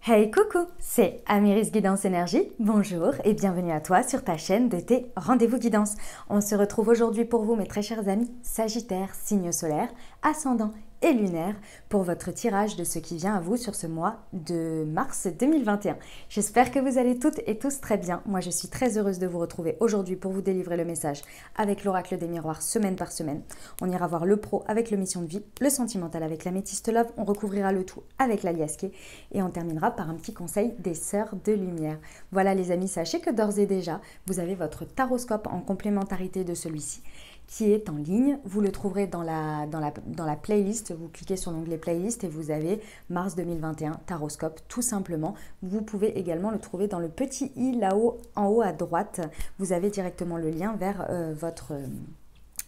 Hey coucou, c'est Amiris Guidance Énergie, bonjour et bienvenue à toi sur ta chaîne de tes rendez-vous guidance. On se retrouve aujourd'hui pour vous mes très chers amis Sagittaire, signe solaire, ascendant et lunaire pour votre tirage de ce qui vient à vous sur ce mois de mars 2021. J'espère que vous allez toutes et tous très bien. Moi je suis très heureuse de vous retrouver aujourd'hui pour vous délivrer le message avec l'oracle des miroirs semaine par semaine. On ira voir le pro avec le mission de vie, le sentimental avec l'améthyste love, on recouvrira le tout avec l'aliasqué et on terminera par un petit conseil des sœurs de lumière. Voilà les amis, sachez que d'ores et déjà vous avez votre taroscope en complémentarité de celui-ci qui est en ligne. Vous le trouverez dans la playlist. Vous cliquez sur l'onglet playlist et vous avez mars 2021 Taroscope tout simplement. Vous pouvez également le trouver dans le petit i là-haut en haut à droite. Vous avez directement le lien vers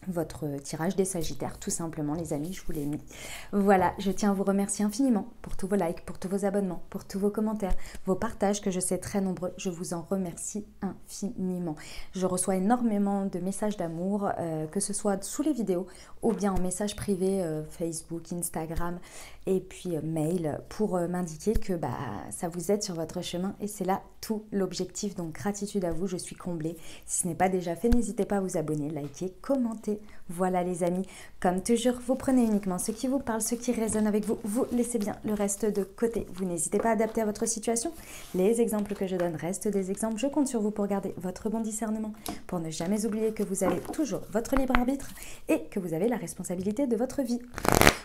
votre tirage des Sagittaires, tout simplement les amis, je vous l'ai mis. Voilà, je tiens à vous remercier infiniment pour tous vos likes, pour tous vos abonnements, pour tous vos commentaires, vos partages que je sais très nombreux, je vous en remercie infiniment. Je reçois énormément de messages d'amour, que ce soit sous les vidéos ou bien en message privé, Facebook, Instagram et puis mail pour m'indiquer que ça vous aide sur votre chemin et c'est là tout l'objectif, donc gratitude à vous, je suis comblée. Si ce n'est pas déjà fait, n'hésitez pas à vous abonner, liker, commenter. Voilà les amis, comme toujours, vous prenez uniquement ce qui vous parle, ce qui résonne avec vous, vous laissez bien le reste de côté. Vous n'hésitez pas à adapter à votre situation. Les exemples que je donne restent des exemples. Je compte sur vous pour garder votre bon discernement, pour ne jamais oublier que vous avez toujours votre libre arbitre et que vous avez la responsabilité de votre vie.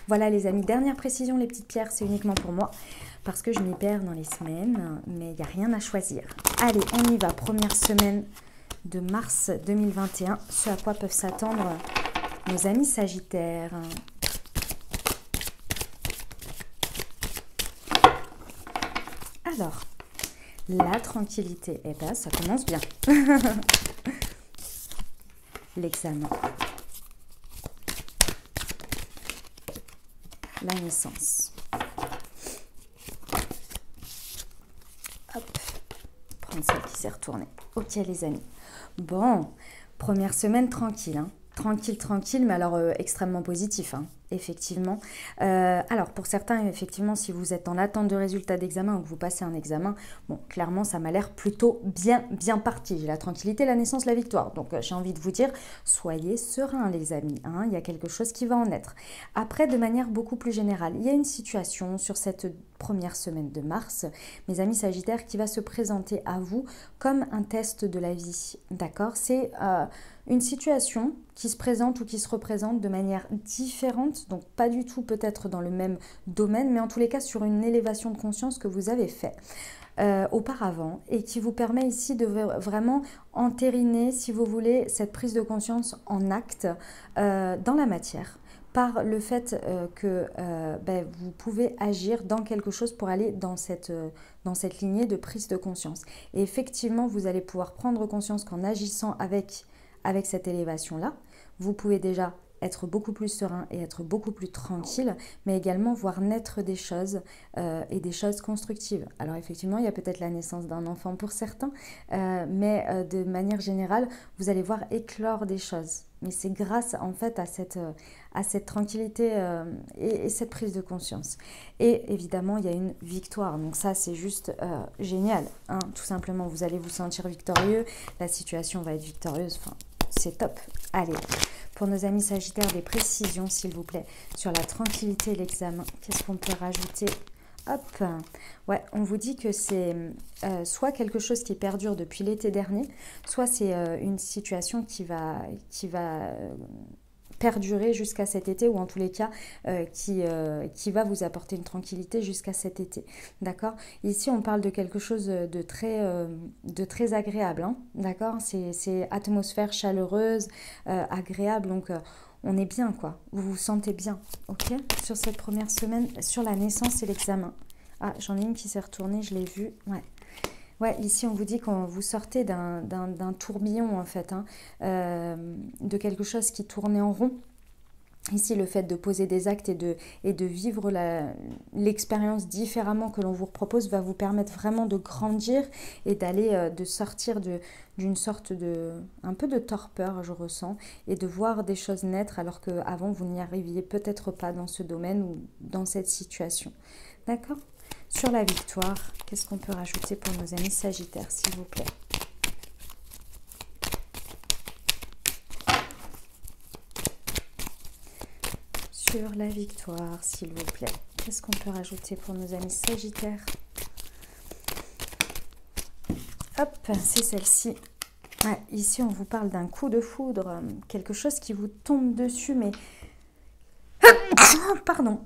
Voilà les amis, dernière précision, les petites pierres, c'est uniquement pour moi parce que je m'y perds dans les semaines, mais il n'y a rien à choisir. Allez, on y va, première semaine de mars 2021, ce à quoi peuvent s'attendre nos amis Sagittaires. Alors, la tranquillité, eh bien, ça commence bien. L'examen. La naissance. Hop, prendre celle qui s'est retournée. Ok les amis. Bon, première semaine tranquille, hein. Tranquille, mais alors extrêmement positif, hein, effectivement. Alors, pour certains, effectivement, si vous êtes en attente de résultats d'examen ou que vous passez un examen, bon, clairement, ça m'a l'air plutôt bien parti. J'ai la tranquillité, la naissance, la victoire. Donc, j'ai envie de vous dire, soyez sereins, les amis, hein, il y a quelque chose qui va en être. Après, de manière beaucoup plus générale, il y a une situation sur cette première semaine de mars, mes amis Sagittaires, qui va se présenter à vous comme un test de la vie, d'accord? C'est une situation qui se présente ou qui se représente de manière différente, donc pas du tout peut-être dans le même domaine, mais en tous les cas sur une élévation de conscience que vous avez fait auparavant et qui vous permet ici de vraiment entériner, si vous voulez, cette prise de conscience en acte dans la matière, par le fait que vous pouvez agir dans quelque chose pour aller dans cette lignée de prise de conscience. Et effectivement, vous allez pouvoir prendre conscience qu'en agissant avec cette élévation-là, vous pouvez déjà être beaucoup plus serein et être beaucoup plus tranquille, mais également voir naître des choses et des choses constructives. Alors effectivement, il y a peut-être la naissance d'un enfant pour certains, mais de manière générale, vous allez voir éclore des choses. Mais c'est grâce en fait à cette tranquillité et cette prise de conscience. Et évidemment, il y a une victoire. Donc ça, c'est juste génial, hein. Tout simplement, vous allez vous sentir victorieux, la situation va être victorieuse, enfin, c'est top. Allez, pour nos amis Sagittaires, des précisions, s'il vous plaît, sur la tranquillité et l'examen. Qu'est-ce qu'on peut rajouter? Hop, ouais, on vous dit que c'est soit quelque chose qui perdure depuis l'été dernier, soit c'est une situation qui va perdurer jusqu'à cet été, ou en tous les cas qui va vous apporter une tranquillité jusqu'à cet été, d'accord? Ici on parle de quelque chose de très agréable, hein, d'accord? C'est atmosphère chaleureuse, agréable, donc on est bien, quoi, vous vous sentez bien, ok? Sur cette première semaine, sur la naissance et l'examen. Ah, j'en ai une qui s'est retournée, je l'ai vue, ouais. Ouais, ici on vous dit qu'on vous sortez d'un tourbillon en fait, hein, de quelque chose qui tournait en rond. Ici, le fait de poser des actes et de vivre l'expérience différemment que l'on vous propose va vous permettre vraiment de grandir et d'aller, de sortir d'une sorte un peu de torpeur, je ressens, et de voir des choses naître alors qu'avant vous n'y arriviez peut-être pas dans ce domaine ou dans cette situation. D'accord ? Sur la victoire, qu'est-ce qu'on peut rajouter pour nos amis Sagittaires, s'il vous plaît? Sur la victoire, s'il vous plaît, qu'est-ce qu'on peut rajouter pour nos amis Sagittaires? Hop, c'est celle-ci. Ouais, ici, on vous parle d'un coup de foudre, quelque chose qui vous tombe dessus, mais... Pardon.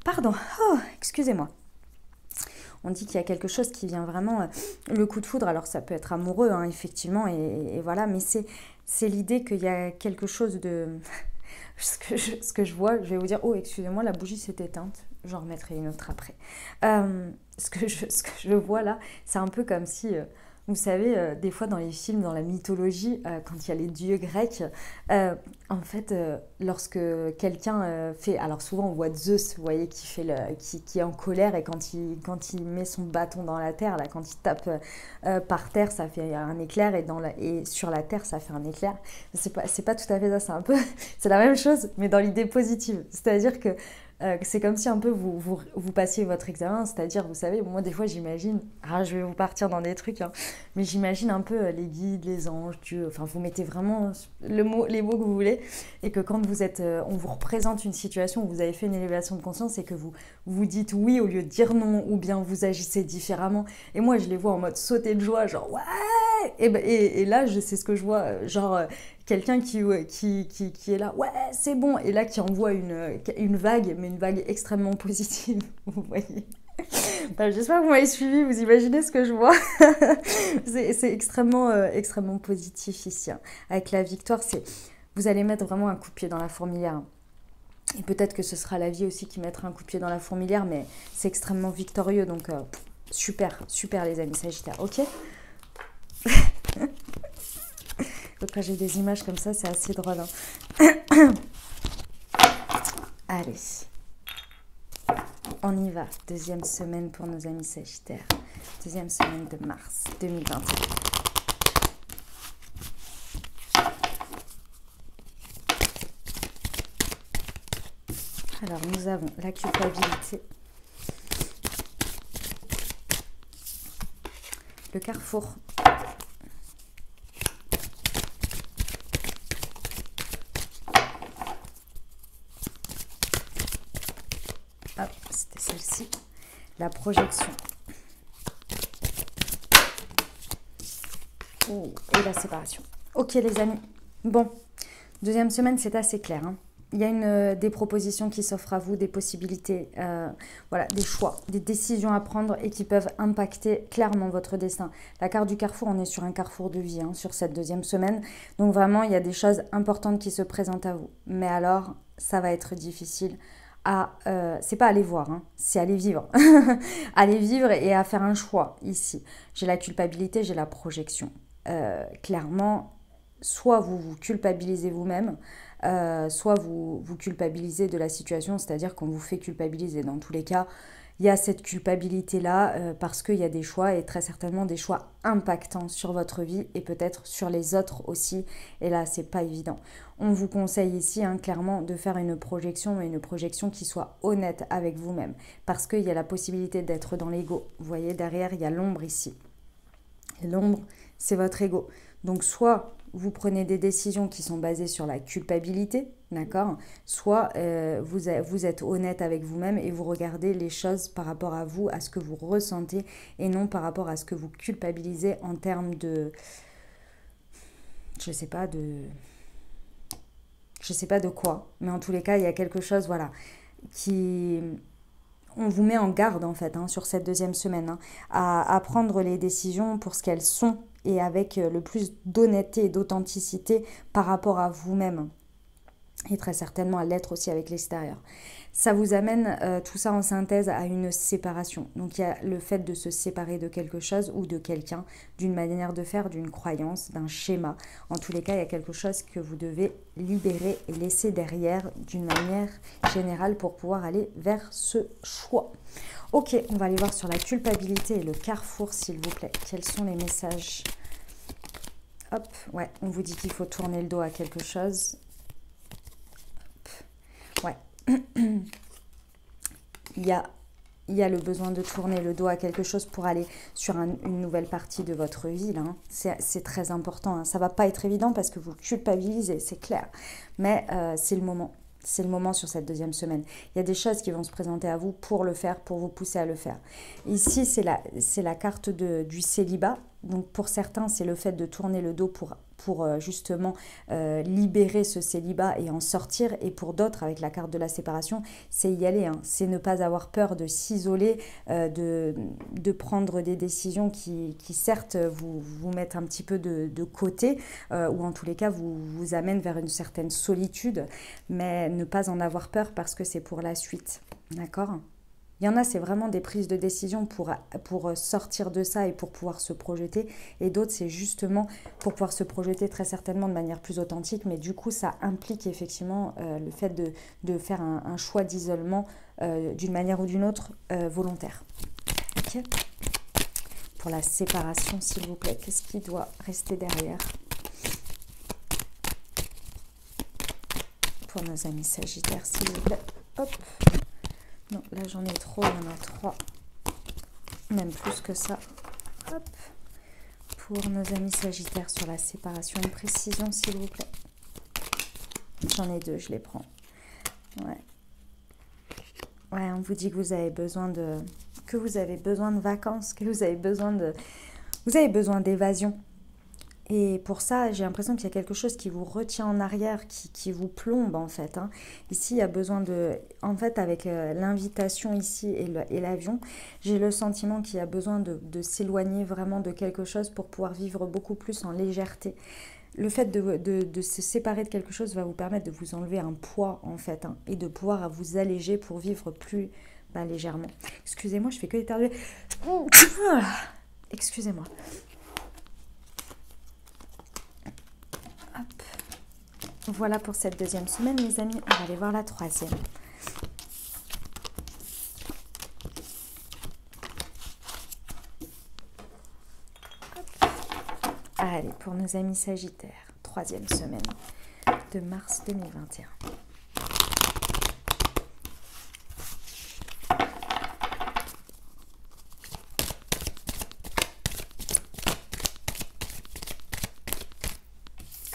Pardon. Oh, excusez-moi. On dit qu'il y a quelque chose qui vient vraiment... le coup de foudre, alors ça peut être amoureux, hein, effectivement, et voilà, mais c'est l'idée qu'il y a quelque chose de... ce que je vois, je vais vous dire, oh, excusez-moi, la bougie s'est éteinte. J'en remettrai une autre après. Ce que je vois là, c'est un peu comme si... vous savez, des fois dans les films, dans la mythologie, quand il y a les dieux grecs, en fait, lorsque quelqu'un fait... Alors souvent on voit Zeus, vous voyez, qui est en colère et quand il met son bâton dans la terre, là, quand il tape par terre, ça fait un éclair et sur la terre, ça fait un éclair. C'est pas tout à fait ça, c'est un peu... c'est la même chose, mais dans l'idée positive. C'est-à-dire que c'est comme si un peu vous passiez votre examen, c'est-à-dire, vous savez, moi des fois j'imagine, je vais vous partir dans des trucs, hein, mais j'imagine un peu les guides, les anges, Dieu, enfin vous mettez vraiment les mots que vous voulez, et que quand vous êtes, on vous représente une situation où vous avez fait une élévation de conscience et que vous dites oui au lieu de dire non, ou bien vous agissez différemment, et moi je les vois en mode sauter de joie, genre ouais, et là c'est ce que je vois, genre... quelqu'un qui est là, ouais, c'est bon, et là qui envoie une vague, mais une vague extrêmement positive, vous voyez. Enfin, j'espère que vous m'avez suivi, vous imaginez ce que je vois. C'est extrêmement positif ici. Hein. Avec la victoire, vous allez mettre vraiment un coup de pied dans la fourmilière. Hein. Et peut-être que ce sera la vie aussi qui mettra un coup de pied dans la fourmilière, mais c'est extrêmement victorieux, donc super les amis Sagittaires, ok. Donc quand j'ai des images comme ça, c'est assez drôle. Hein. Allez, on y va. Deuxième semaine pour nos amis Sagittaires. Deuxième semaine de mars 2021. Alors, nous avons la culpabilité. Le carrefour. Hop, c'était celle-ci. La projection. Oh, et la séparation. Ok les amis. Bon, deuxième semaine, c'est assez clair. Hein. Il y a des propositions qui s'offrent à vous, des possibilités, voilà, des choix, des décisions à prendre et qui peuvent impacter clairement votre destin. La carte du carrefour, on est sur un carrefour de vie hein, sur cette deuxième semaine. Donc vraiment, il y a des choses importantes qui se présentent à vous. Mais alors, ça va être difficile. C'est pas aller voir, hein, c'est aller vivre. Aller vivre et à faire un choix ici. J'ai la culpabilité, j'ai la projection. Clairement, soit vous vous culpabilisez vous-même, soit vous culpabilisez de la situation, c'est-à-dire qu'on vous fait culpabiliser. Dans tous les cas, il y a cette culpabilité-là parce qu'il y a des choix et très certainement des choix impactants sur votre vie et peut-être sur les autres aussi. Et là, c'est pas évident. On vous conseille ici hein, clairement de faire une projection, mais une projection qui soit honnête avec vous-même parce qu'il y a la possibilité d'être dans l'ego. Vous voyez, derrière, il y a l'ombre ici. Et l'ombre, c'est votre ego. Donc, soit vous prenez des décisions qui sont basées sur la culpabilité, d'accord ? Soit vous êtes honnête avec vous-même et vous regardez les choses par rapport à vous, à ce que vous ressentez et non par rapport à ce que vous culpabilisez en termes de... Je sais pas de quoi, mais en tous les cas, il y a quelque chose, voilà, qui... On vous met en garde en fait hein, sur cette deuxième semaine hein, à prendre les décisions pour ce qu'elles sont et avec le plus d'honnêteté et d'authenticité par rapport à vous-même et très certainement à l'être aussi avec l'extérieur. Ça vous amène tout ça en synthèse à une séparation. Donc il y a le fait de se séparer de quelque chose ou de quelqu'un, d'une manière de faire, d'une croyance, d'un schéma. En tous les cas, il y a quelque chose que vous devez libérer et laisser derrière d'une manière générale pour pouvoir aller vers ce choix. Ok, on va aller voir sur la culpabilité et le carrefour, s'il vous plaît. Quels sont les messages? Hop, ouais, on vous dit qu'il faut tourner le dos à quelque chose. Hop. Ouais. Il y a il y a le besoin de tourner le dos à quelque chose pour aller sur une nouvelle partie de votre vie. Là, hein. C'est très important. Hein. Ça ne va pas être évident parce que vous culpabilisez, c'est clair. Mais c'est le moment. C'est le moment sur cette deuxième semaine. Il y a des choses qui vont se présenter à vous pour le faire, pour vous pousser à le faire. Ici, c'est la carte du célibat. Donc pour certains, c'est le fait de tourner le dos pour justement libérer ce célibat et en sortir. Et pour d'autres, avec la carte de la séparation, c'est y aller. Hein. C'est ne pas avoir peur de s'isoler, de prendre des décisions qui certes, vous mettent un petit peu de côté, ou en tous les cas, vous amènent vers une certaine solitude, mais ne pas en avoir peur parce que c'est pour la suite. D'accord ? Il y en a, c'est vraiment des prises de décision pour sortir de ça et pour pouvoir se projeter. Et d'autres, c'est justement pour pouvoir se projeter très certainement de manière plus authentique. Mais du coup, ça implique effectivement le fait de faire un choix d'isolement d'une manière ou d'une autre volontaire. Ok ? Pour la séparation, s'il vous plaît, qu'est-ce qui doit rester derrière ? Pour nos amis Sagittaires, s'il vous plaît. Hop. Non, là j'en ai trop, il y en a 3. Même plus que ça. Hop. Pour nos amis Sagittaires sur la séparation, une précision s'il vous plaît. J'en ai 2, je les prends. Ouais. Ouais, on vous dit que vous avez besoin de vacances, que vous avez besoin d'évasion. Et pour ça, j'ai l'impression qu'il y a quelque chose qui vous retient en arrière, qui vous plombe en fait. Hein. Ici, il y a besoin de... En fait, avec l'invitation ici et l'avion, j'ai le sentiment qu'il y a besoin de s'éloigner vraiment de quelque chose pour pouvoir vivre beaucoup plus en légèreté. Le fait de se séparer de quelque chose va vous permettre de vous enlever un poids en fait, hein, et de pouvoir vous alléger pour vivre plus légèrement. Excusez-moi, je fais que éternuer. Excusez-moi. Hop. Voilà pour cette deuxième semaine, mes amis. On va aller voir la troisième. Hop. Allez, pour nos amis Sagittaires, troisième semaine de mars 2021.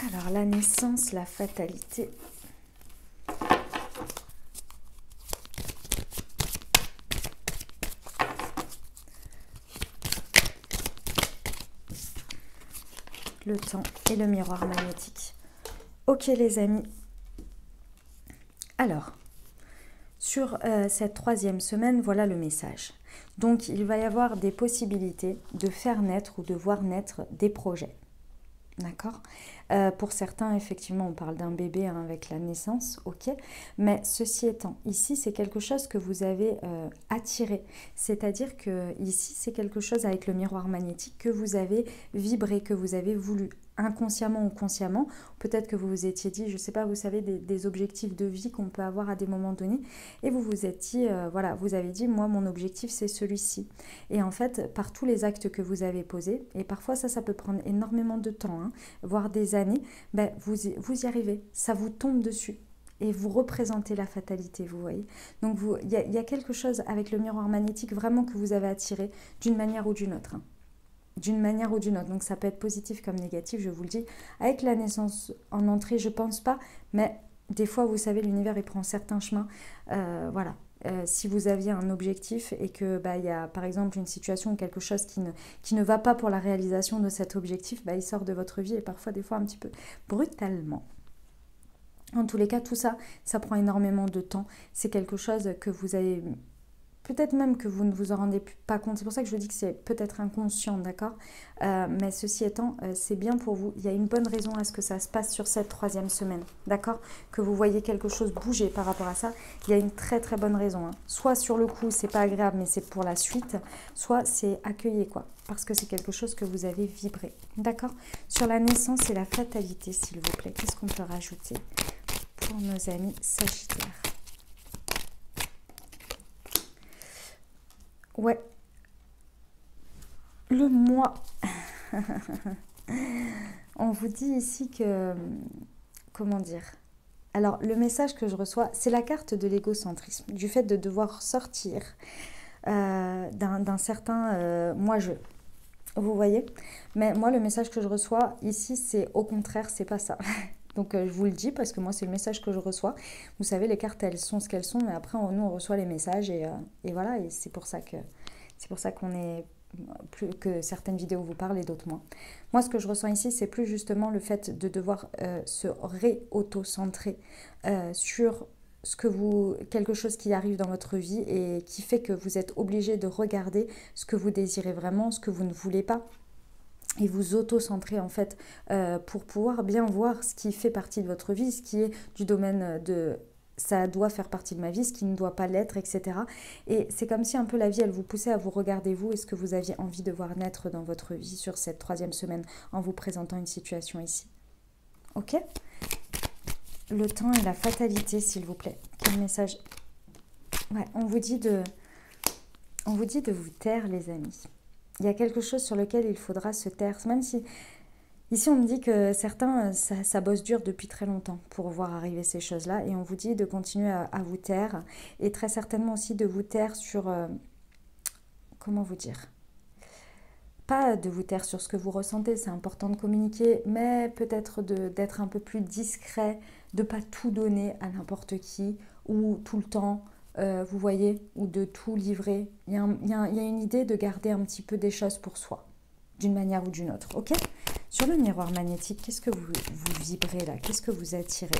Alors, la naissance, la fatalité. Le temps et le miroir magnétique. Ok, les amis. Alors, sur cette troisième semaine, voilà le message. Donc, il va y avoir des possibilités de faire naître ou de voir naître des projets. D'accord ? Pour certains, effectivement, on parle d'un bébé hein, avec la naissance, ok. Mais ceci étant, ici, c'est quelque chose que vous avez attiré. C'est-à-dire que ici, c'est quelque chose avec le miroir magnétique que vous avez vibré, que vous avez voulu, inconsciemment ou consciemment. Peut-être que vous vous étiez dit, je ne sais pas, vous savez, des objectifs de vie qu'on peut avoir à des moments donnés. Et vous vous êtes dit, voilà, vous avez dit, moi, mon objectif, c'est celui-ci. Et en fait, par tous les actes que vous avez posés, et parfois ça peut prendre énormément de temps, hein, voire des années, ben, vous y arrivez, ça vous tombe dessus. Et vous représentez la fatalité, vous voyez. Donc, il y a quelque chose avec le miroir magnétique vraiment que vous avez attiré d'une manière ou d'une autre. Hein. D'une manière ou d'une autre. Donc, ça peut être positif comme négatif, je vous le dis. Avec la naissance en entrée, je pense pas. Mais des fois, vous savez, l'univers, il prend certains chemins. Voilà. Si vous aviez un objectif et que y a par exemple une situation ou quelque chose qui ne va pas pour la réalisation de cet objectif, il sort de votre vie et parfois des fois un petit peu brutalement. En tous les cas, tout ça, ça prend énormément de temps. C'est quelque chose que vous avez... Peut-être même que vous ne vous en rendez pas compte. C'est pour ça que je vous dis que c'est peut-être inconscient, d'accord ? Mais ceci étant, c'est bien pour vous. Il y a une bonne raison à ce que ça se passe sur cette troisième semaine, d'accord ? Que vous voyez quelque chose bouger par rapport à ça. Il y a une très très bonne raison. Hein. Soit sur le coup, c'est pas agréable, mais c'est pour la suite. Soit c'est accueilli, quoi. Parce que c'est quelque chose que vous avez vibré, d'accord ? Sur la naissance et la fatalité, s'il vous plaît. Qu'est-ce qu'on peut rajouter pour nos amis Sagittaires ? Ouais, le mois. On vous dit ici que... Comment dire ? Alors, le message que je reçois, c'est la carte de l'égocentrisme, du fait de devoir sortir d'un certain moi-je. Vous voyez? Mais moi, le message que je reçois ici, c'est au contraire, c'est pas ça. Donc, je vous le dis parce que moi, c'est le message que je reçois. Vous savez, les cartes, elles sont ce qu'elles sont, mais après, nous, on reçoit les messages et voilà. Et c'est pour ça qu'on est plus que certaines vidéos vous parlent et d'autres moins. Moi, ce que je ressens ici, c'est plus justement le fait de devoir se ré-auto-centrer sur quelque chose qui arrive dans votre vie et qui fait que vous êtes obligé de regarder ce que vous désirez vraiment, ce que vous ne voulez pas, et vous auto-centrer en fait pour pouvoir bien voir ce qui fait partie de votre vie, ce qui est du domaine de ça doit faire partie de ma vie, ce qui ne doit pas l'être, etc. Et c'est comme si un peu la vie, elle vous poussait à vous regarder vous et ce que vous aviez envie de voir naître dans votre vie sur cette 3e semaine en vous présentant une situation ici. Ok? Le temps et la fatalité, s'il vous plaît. Quel message? Ouais, on vous dit de vous taire, les amis. Il y a quelque chose sur lequel il faudra se taire. Même si, ici, on me dit que certains, ça bosse dur depuis très longtemps pour voir arriver ces choses-là. Et on vous dit de continuer à vous taire. Et très certainement aussi de vous taire sur... comment vous dire? Pas de vous taire sur ce que vous ressentez, c'est important de communiquer, mais peut-être d'être un peu plus discret, de ne pas tout donner à n'importe qui, ou tout le temps, vous voyez, ou de tout livrer. Il y a une idée de garder un petit peu des choses pour soi, d'une manière ou d'une autre, ok? Sur le miroir magnétique, qu'est-ce que vous vibrez là? Qu'est-ce que vous attirez?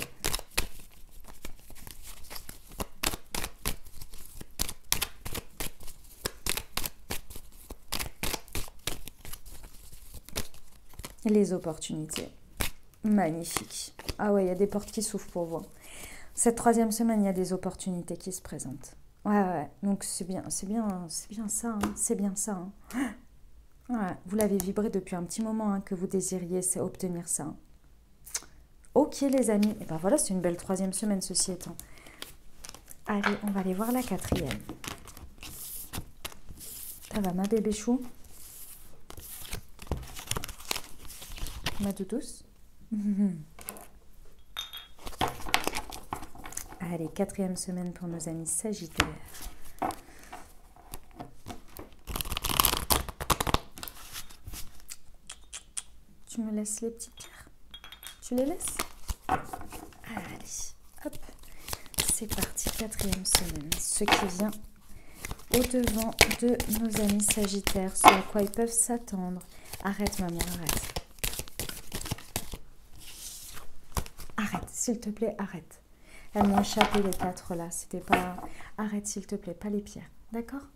Les opportunités. Magnifique. Ah ouais, il y a des portes qui s'ouvrent pour vous. Cette 3e semaine, il y a des opportunités qui se présentent. Ouais. Donc c'est bien ça. Hein. C'est bien ça. Hein. Ouais, vous l'avez vibré depuis un petit moment hein, que vous désiriez obtenir ça. Hein. Ok les amis. Et ben voilà, c'est une belle 3e semaine ceci étant. Allez, on va aller voir la 4e. Ça va ma bébé chou? Ma doudouce. Allez, 4e semaine pour nos amis Sagittaires. Tu me laisses les petites pierres? Tu les laisses? Allez, hop. C'est parti, 4e semaine. Ce qui vient au-devant de nos amis Sagittaires, ce à quoi ils peuvent s'attendre. Arrête maman, arrête. Arrête, s'il te plaît, arrête. Elles m'ont échappé les 4 là, c'était pas... Arrête s'il te plaît, pas les pierres, d'accord?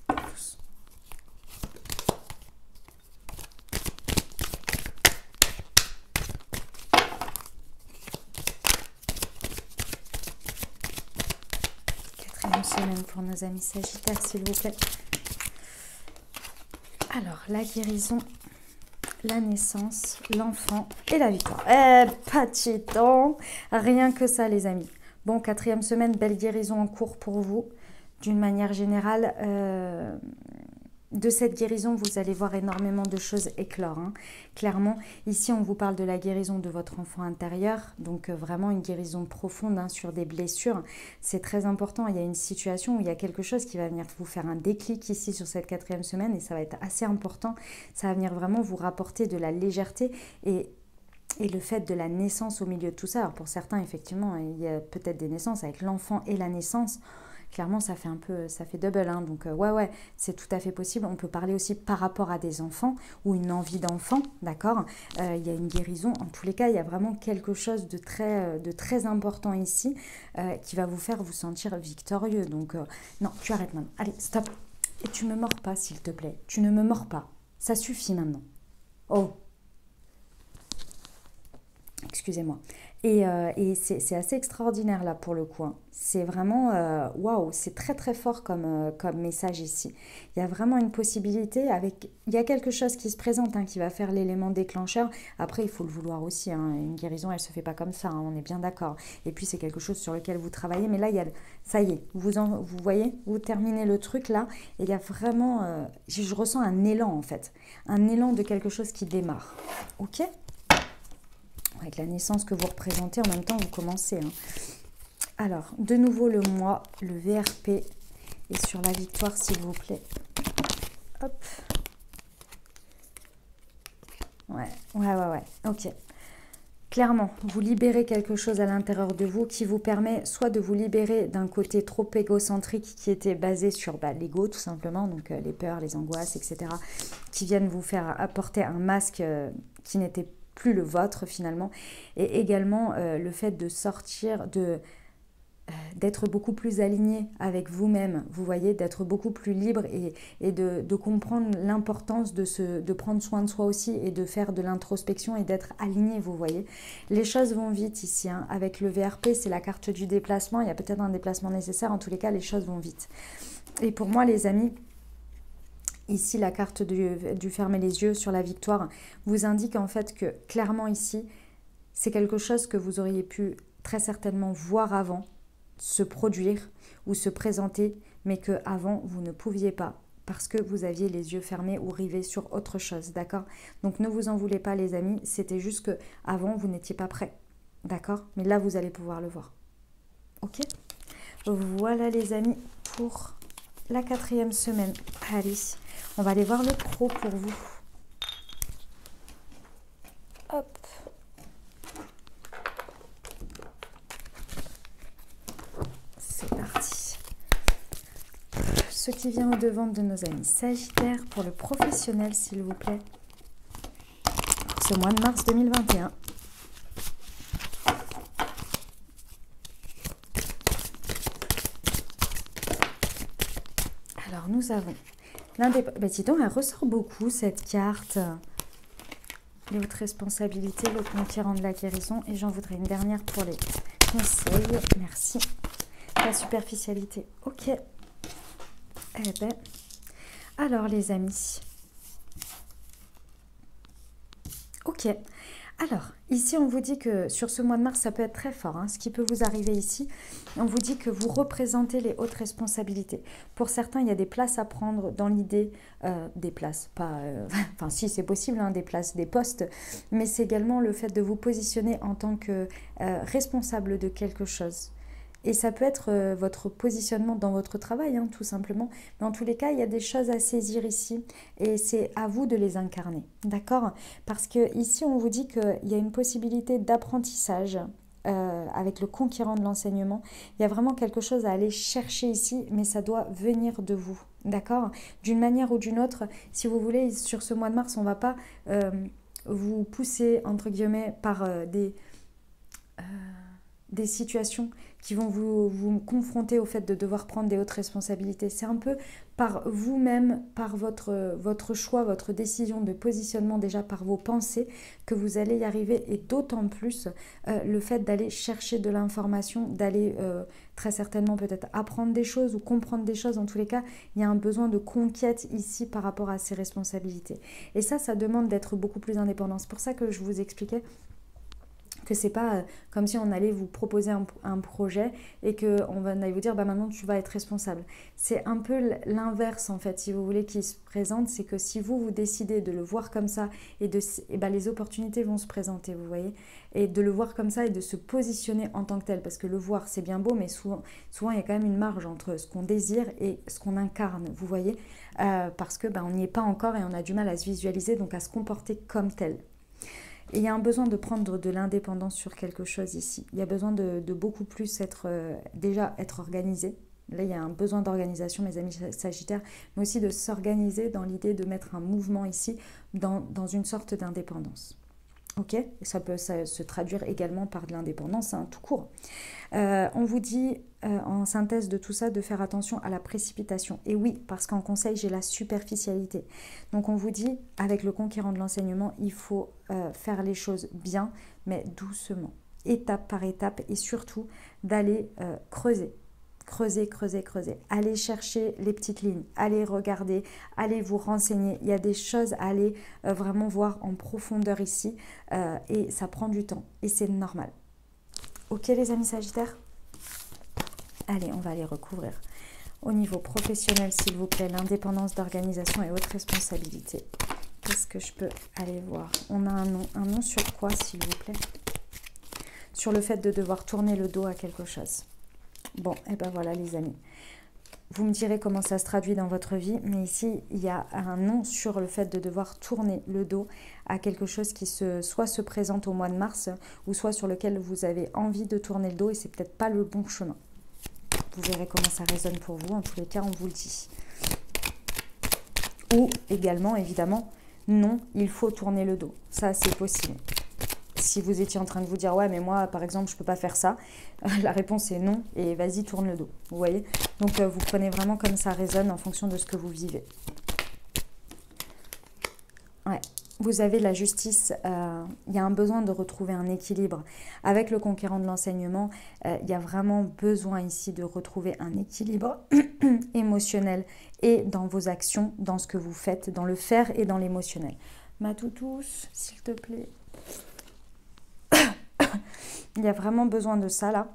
Tous. Quatrième semaine pour nos amis Sagittaires, s'il vous plaît. Alors, la guérison... la naissance, l'enfant et la victoire. Pas de temps, rien que ça les amis. Bon, 4e semaine, belle guérison en cours pour vous. D'une manière générale, de cette guérison, vous allez voir énormément de choses éclore. Hein. Clairement, ici, on vous parle de la guérison de votre enfant intérieur. Donc, vraiment une guérison profonde hein, sur des blessures. C'est très important. Il y a une situation où il y a quelque chose qui va venir vous faire un déclic ici sur cette 4e semaine. Et ça va être assez important. Ça va venir vraiment vous rapporter de la légèreté et le fait de la naissance au milieu de tout ça. Alors, pour certains, effectivement, il y a peut-être des naissances avec l'enfant et la naissance. Clairement, ça fait double, hein. Donc ouais, c'est tout à fait possible. On peut parler aussi par rapport à des enfants ou une envie d'enfant, d'accord. Il y a une guérison. En tous les cas, il y a vraiment quelque chose de très important ici qui va vous faire vous sentir victorieux. Donc non, tu arrêtes maintenant. Allez, stop. Et tu me mords pas, s'il te plaît. Tu ne me mords pas. Ça suffit maintenant. Oh. Excusez-moi. Et c'est assez extraordinaire là pour le coup. Hein. C'est vraiment, waouh, c'est très fort comme message ici. Il y a vraiment une possibilité il y a quelque chose qui se présente hein, qui va faire l'élément déclencheur. Après, il faut le vouloir aussi. Hein. Une guérison, elle se fait pas comme ça, hein, on est bien d'accord. Et puis, c'est quelque chose sur lequel vous travaillez. Mais là, ça y est, vous voyez, vous terminez le truc là. Et il y a vraiment, je ressens un élan en fait. Un élan de quelque chose qui démarre. Ok ? Avec la naissance que vous représentez, en même temps, vous commencez. Hein. Alors, de nouveau, le mois, le VRP Et sur la victoire, s'il vous plaît. Hop. Ouais. Ok. Clairement, vous libérez quelque chose à l'intérieur de vous qui vous permet soit de vous libérer d'un côté trop égocentrique qui était basé sur l'ego tout simplement, donc les peurs, les angoisses, etc. qui viennent vous faire apporter un masque qui n'était plus le vôtre finalement. Et également le fait de sortir d'être beaucoup plus aligné avec vous-même, vous voyez, d'être beaucoup plus libre et de comprendre l'importance de prendre soin de soi aussi et de faire de l'introspection et d'être aligné, vous voyez. Les choses vont vite ici, hein. Avec le VRP, c'est la carte du déplacement, il y a peut-être un déplacement nécessaire, en tous les cas, les choses vont vite. Et pour moi, les amis, ici, la carte du fermer les yeux sur la victoire vous indique en fait que, clairement ici, c'est quelque chose que vous auriez pu très certainement voir avant, se produire ou se présenter, mais que avant vous ne pouviez pas parce que vous aviez les yeux fermés ou rivés sur autre chose, d'accord? Donc ne vous en voulez pas les amis, c'était juste que avant vous n'étiez pas prêt, d'accord? Mais là vous allez pouvoir le voir, ok? Voilà les amis pour la 4e semaine. Allez, on va aller voir le pro pour vous. Hop. C'est parti. Ce qui vient au-devant de nos amis Sagittaires pour le professionnel, s'il vous plaît. Pour ce mois de mars 2021. Alors, nous avons l'indépendance. Dis donc, elle ressort beaucoup, cette carte. Les hautes responsabilités, le conquérant de la guérison. Et j'en voudrais une dernière pour les conseils. Merci. La superficialité. Ok. Eh ben. Alors, les amis. Ok. Alors, ici, on vous dit que sur ce mois de mars, ça peut être très fort. Hein, ce qui peut vous arriver ici, on vous dit que vous représentez les hautes responsabilités. Pour certains, il y a des places à prendre dans l'idée, des places, pas... enfin, si, c'est possible, hein, des places, des postes, mais c'est également le fait de vous positionner en tant que responsable de quelque chose. Et ça peut être votre positionnement dans votre travail, hein, tout simplement. Mais en tous les cas, il y a des choses à saisir ici. Et c'est à vous de les incarner. D'accord? Parce que ici, on vous dit qu'il y a une possibilité d'apprentissage avec le conquérant de l'enseignement. Il y a vraiment quelque chose à aller chercher ici, mais ça doit venir de vous. D'accord? D'une manière ou d'une autre, si vous voulez, sur ce mois de mars, on ne va pas vous pousser, entre guillemets, par des situations qui vont vous confronter au fait de devoir prendre des hautes responsabilités. C'est un peu par vous-même, par votre choix, votre décision de positionnement, déjà par vos pensées, que vous allez y arriver. Et d'autant plus le fait d'aller chercher de l'information, d'aller très certainement peut-être apprendre des choses ou comprendre des choses. En tous les cas, il y a un besoin de conquête ici par rapport à ces responsabilités. Et ça demande d'être beaucoup plus indépendant. C'est pour ça que je vous expliquais que c'est pas comme si on allait vous proposer un projet et qu'on allait vous dire bah maintenant tu vas être responsable. C'est un peu l'inverse en fait, si vous voulez, qui se présente, c'est que si vous décidez de le voir comme ça et les opportunités vont se présenter, vous voyez, et de le voir comme ça et de se positionner en tant que tel, parce que le voir c'est bien beau, mais souvent il y a quand même une marge entre ce qu'on désire et ce qu'on incarne, vous voyez, parce que on n'y est pas encore et on a du mal à se visualiser, donc à se comporter comme tel. Et il y a un besoin de prendre de l'indépendance sur quelque chose ici. Il y a besoin de beaucoup plus déjà être organisé. Là, il y a un besoin d'organisation, mes amis sagittaires, mais aussi de s'organiser dans l'idée de mettre un mouvement ici dans une sorte d'indépendance. Ok, et ça peut se traduire également par de l'indépendance, hein, tout court. On vous dit en synthèse de tout ça de faire attention à la précipitation. Et oui, parce qu'en conseil, j'ai la superficialité. Donc on vous dit, avec le conquérant de l'enseignement, il faut faire les choses bien, mais doucement, étape par étape, et surtout d'aller creuser. Creuser. Allez chercher les petites lignes, allez regarder, allez vous renseigner. Il y a des choses à aller vraiment voir en profondeur ici et ça prend du temps et c'est normal. Ok les amis sagittaires? Allez, on va aller recouvrir. Au niveau professionnel, s'il vous plaît, l'indépendance d'organisation et haute responsabilité. Qu'est-ce que je peux aller voir? On a un nom sur quoi, s'il vous plaît? Sur le fait de devoir tourner le dos à quelque chose. Bon, et ben voilà les amis. Vous me direz comment ça se traduit dans votre vie, mais ici, il y a un non sur le fait de devoir tourner le dos à quelque chose qui soit se présente au mois de mars, ou soit sur lequel vous avez envie de tourner le dos et c'est peut-être pas le bon chemin. Vous verrez comment ça résonne pour vous. En tous les cas, on vous le dit. Ou également, évidemment, non, il faut tourner le dos. Ça, c'est possible. Si vous étiez en train de vous dire, ouais, mais moi, par exemple, je ne peux pas faire ça, la réponse est non, et vas-y, tourne le dos. Vous voyez? Donc, vous prenez vraiment comme ça résonne en fonction de ce que vous vivez. Ouais. Vous avez la justice, il y a un besoin de retrouver un équilibre. Avec le conquérant de l'enseignement, il y a vraiment besoin ici de retrouver un équilibre émotionnel et dans vos actions, dans ce que vous faites, dans le faire et dans l'émotionnel. Ma toutousse, s'il te plaît. Il y a vraiment besoin de ça là.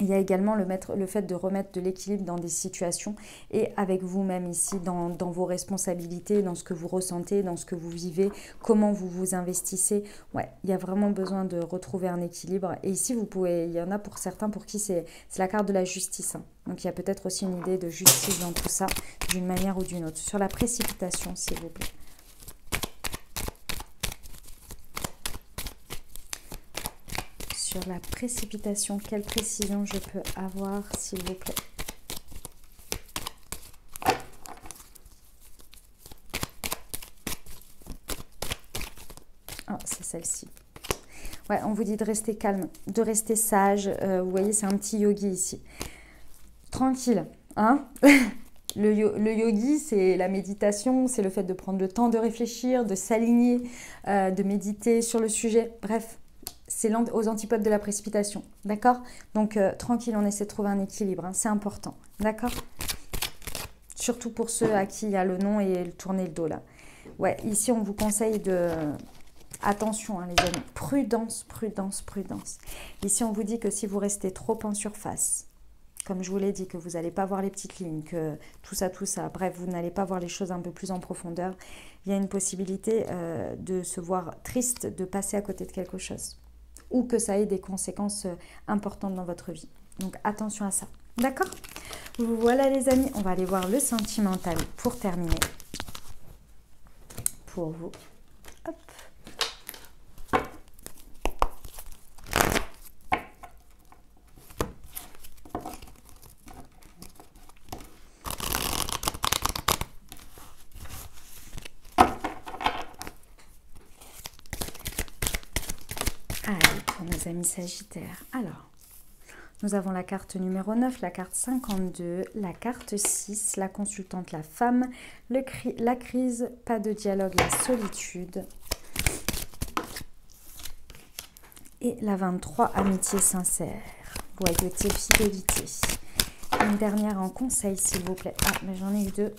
Il y a également le fait de remettre de l'équilibre dans des situations et avec vous-même ici, dans vos responsabilités, dans ce que vous ressentez, dans ce que vous vivez, comment vous vous investissez. Ouais, il y a vraiment besoin de retrouver un équilibre. Et ici, il y en a pour certains pour qui c'est la carte de la justice. Hein. Donc, il y a peut-être aussi une idée de justice dans tout ça, d'une manière ou d'une autre. Sur la précipitation, s'il vous plaît. Sur la précipitation, quelle précision je peux avoir, s'il vous plaît? Oh, c'est celle-ci. Ouais, on vous dit de rester calme, de rester sage. Vous voyez, c'est un petit yogi ici. Tranquille, hein? Le yogi, c'est la méditation, c'est le fait de prendre le temps de réfléchir, de s'aligner, de méditer sur le sujet. Bref. C'est aux antipodes de la précipitation, d'accord? Donc, tranquille, on essaie de trouver un équilibre, hein, c'est important, d'accord? Surtout pour ceux à qui il y a le non et le tourner le dos, là. Ouais, ici, on vous conseille de... Attention, hein, les amis, prudence, prudence, prudence. Ici, on vous dit que si vous restez trop en surface, comme je vous l'ai dit, que vous n'allez pas voir les petites lignes, que tout ça, bref, vous n'allez pas voir les choses un peu plus en profondeur, il y a une possibilité de se voir triste, de passer à côté de quelque chose. Ou que ça ait des conséquences importantes dans votre vie. Donc attention à ça. D'accord? Voilà les amis, on va aller voir le sentimental pour terminer. Pour vous. Hop. Allez, pour nos amis sagittaires. Alors, nous avons la carte numéro 9, la carte 52, la carte 6, la consultante, la femme, la crise, pas de dialogue, la solitude. Et la 23, amitié sincère, loyauté, fidélité. Une dernière en conseil, s'il vous plaît. Ah, mais j'en ai eu deux.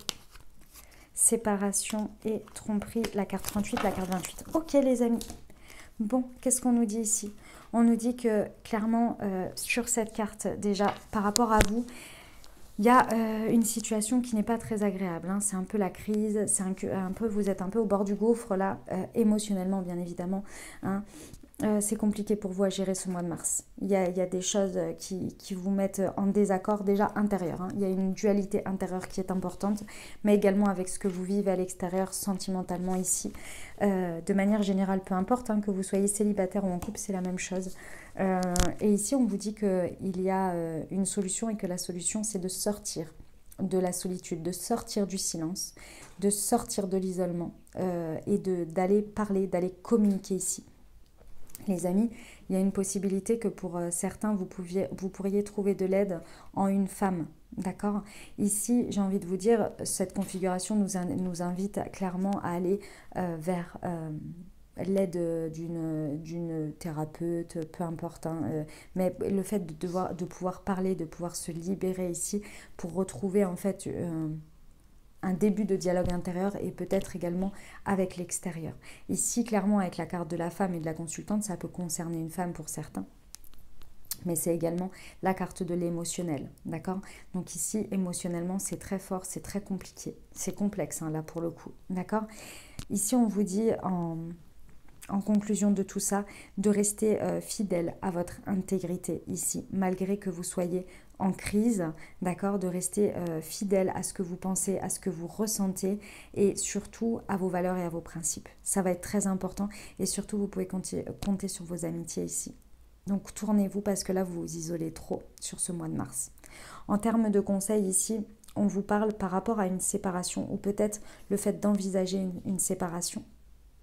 Séparation et tromperie, la carte 38, la carte 28. Ok les amis. Bon, qu'est-ce qu'on nous dit ici? On nous dit que clairement, sur cette carte, déjà, par rapport à vous, il y a une situation qui n'est pas très agréable. Hein. C'est un peu la crise, c'est un peu, vous êtes un peu au bord du gouffre, là, émotionnellement, bien évidemment. Hein. C'est compliqué pour vous à gérer ce mois de mars. Il y a des choses qui vous mettent en désaccord déjà intérieur. Hein. Il y a une dualité intérieure qui est importante, mais également avec ce que vous vivez à l'extérieur sentimentalement ici. De manière générale, peu importe hein, que vous soyez célibataire ou en couple, c'est la même chose. Et ici, on vous dit qu'il y a une solution et que la solution, c'est de sortir de la solitude, de sortir du silence, de sortir de l'isolement et d'aller parler, d'aller communiquer ici. Les amis, il y a une possibilité que pour certains, vous pourriez trouver de l'aide en une femme, d'accord? Ici, j'ai envie de vous dire, cette configuration nous invite clairement à aller vers l'aide d'une thérapeute, peu importe, hein, mais le fait de pouvoir parler, de pouvoir se libérer ici pour retrouver en fait... un début de dialogue intérieur et peut-être également avec l'extérieur. Ici, clairement, avec la carte de la femme et de la consultante, ça peut concerner une femme pour certains. Mais c'est également la carte de l'émotionnel, d'accord? Donc ici, émotionnellement, c'est très fort, c'est très compliqué. C'est complexe, hein, là, pour le coup, d'accord? Ici, on vous dit, en conclusion de tout ça, de rester fidèle à votre intégrité ici, malgré que vous soyez en crise, d'accord, de rester fidèle à ce que vous pensez, à ce que vous ressentez et surtout à vos valeurs et à vos principes. Ça va être très important et surtout vous pouvez compter sur vos amitiés ici. Donc tournez-vous parce que là vous vous isolez trop sur ce mois de mars. En termes de conseils ici, on vous parle par rapport à une séparation ou peut-être le fait d'envisager une séparation.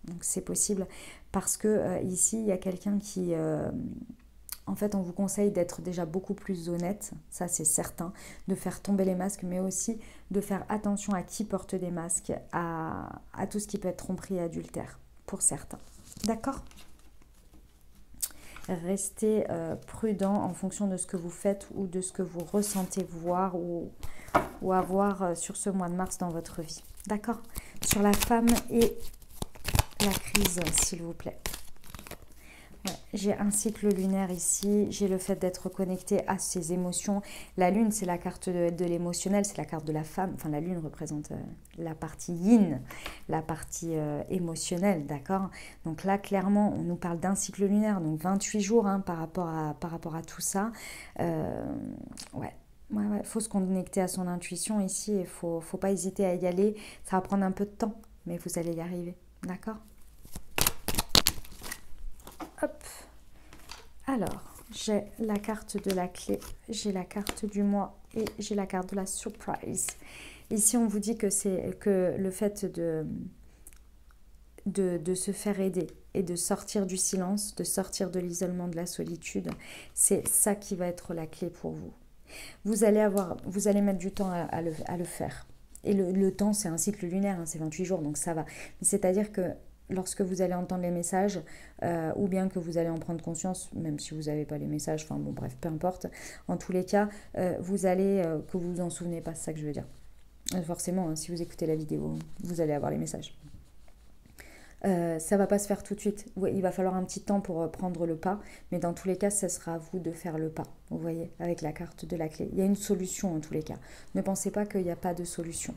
Donc c'est possible parce que ici il y a quelqu'un qui... en fait, on vous conseille d'être déjà beaucoup plus honnête, ça c'est certain, de faire tomber les masques, mais aussi de faire attention à qui porte des masques, à tout ce qui peut être tromperie et adultère, pour certains. D'accord ? Restez prudent en fonction de ce que vous faites ou de ce que vous ressentez voir ou avoir sur ce mois de mars dans votre vie. D'accord ? Sur la femme et la crise, s'il vous plaît. Ouais, j'ai un cycle lunaire ici, j'ai le fait d'être connecté à ses émotions. La lune, c'est la carte de l'émotionnel, c'est la carte de la femme. Enfin, la lune représente la partie yin, la partie émotionnelle, d'accord? Donc là, clairement, on nous parle d'un cycle lunaire, donc 28 jours hein, par rapport à tout ça. Ouais. Ouais, faut se connecter à son intuition ici et faut pas hésiter à y aller. Ça va prendre un peu de temps, mais vous allez y arriver, d'accord? Hop. Alors, j'ai la carte de la clé, j'ai la carte du mois et j'ai la carte de la surprise. Ici, on vous dit que c'est que le fait de se faire aider et de sortir du silence, de sortir de l'isolement, de la solitude, c'est ça qui va être la clé pour vous. Vous allez mettre du temps à le faire. Et le temps, c'est un cycle lunaire, hein, c'est 28 jours, donc ça va. C'est-à-dire que lorsque vous allez entendre les messages, ou bien que vous allez en prendre conscience, même si vous n'avez pas les messages, enfin bon bref, peu importe, en tous les cas, vous allez, que vous vous en souvenez pas, c'est ça que je veux dire. Forcément, hein, si vous écoutez la vidéo, vous allez avoir les messages. Ça va pas se faire tout de suite. Ouais, il va falloir un petit temps pour prendre le pas, mais dans tous les cas, ce sera à vous de faire le pas. Vous voyez, avec la carte de la clé. Il y a une solution en tous les cas. Ne pensez pas qu'il n'y a pas de solution.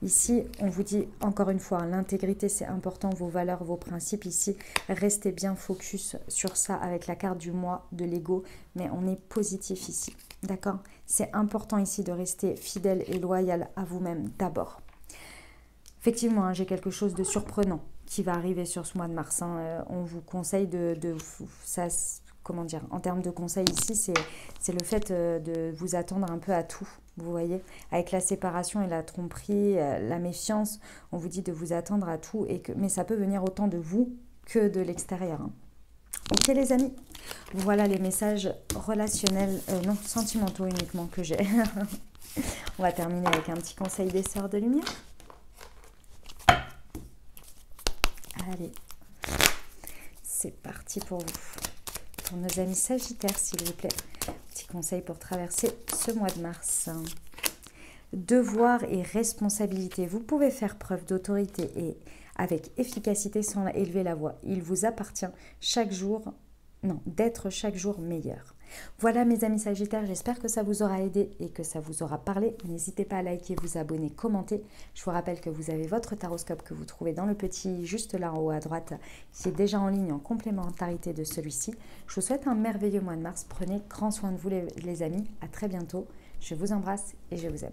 Ici, on vous dit encore une fois, l'intégrité c'est important, vos valeurs, vos principes. Ici, restez bien focus sur ça avec la carte du moi, de l'ego, mais on est positif ici. D'accord? C'est important ici de rester fidèle et loyal à vous-même d'abord. Effectivement, hein, j'ai quelque chose de surprenant qui va arriver sur ce mois de mars. Hein. On vous conseille ça, comment dire, en termes de conseils ici, c'est le fait de vous attendre un peu à tout. Vous voyez, avec la séparation et la tromperie, la méfiance, on vous dit de vous attendre à tout, mais ça peut venir autant de vous que de l'extérieur. Hein. Ok les amis, voilà les messages relationnels, non, sentimentaux uniquement que j'ai. On va terminer avec un petit conseil des sœurs de lumière. Allez, c'est parti pour vous. Pour nos amis sagittaires, s'il vous plaît. Petit conseil pour traverser ce mois de mars. Devoir et responsabilité. Vous pouvez faire preuve d'autorité et avec efficacité sans élever la voix. Il vous appartient d'être chaque jour meilleur. Voilà mes amis sagittaires, j'espère que ça vous aura aidé et que ça vous aura parlé. N'hésitez pas à liker, vous abonner, commenter. Je vous rappelle que vous avez votre taroscope que vous trouvez dans le petit juste là en haut à droite qui est déjà en ligne en complémentarité de celui-ci. Je vous souhaite un merveilleux mois de mars. Prenez grand soin de vous les amis. À très bientôt. Je vous embrasse et je vous aime.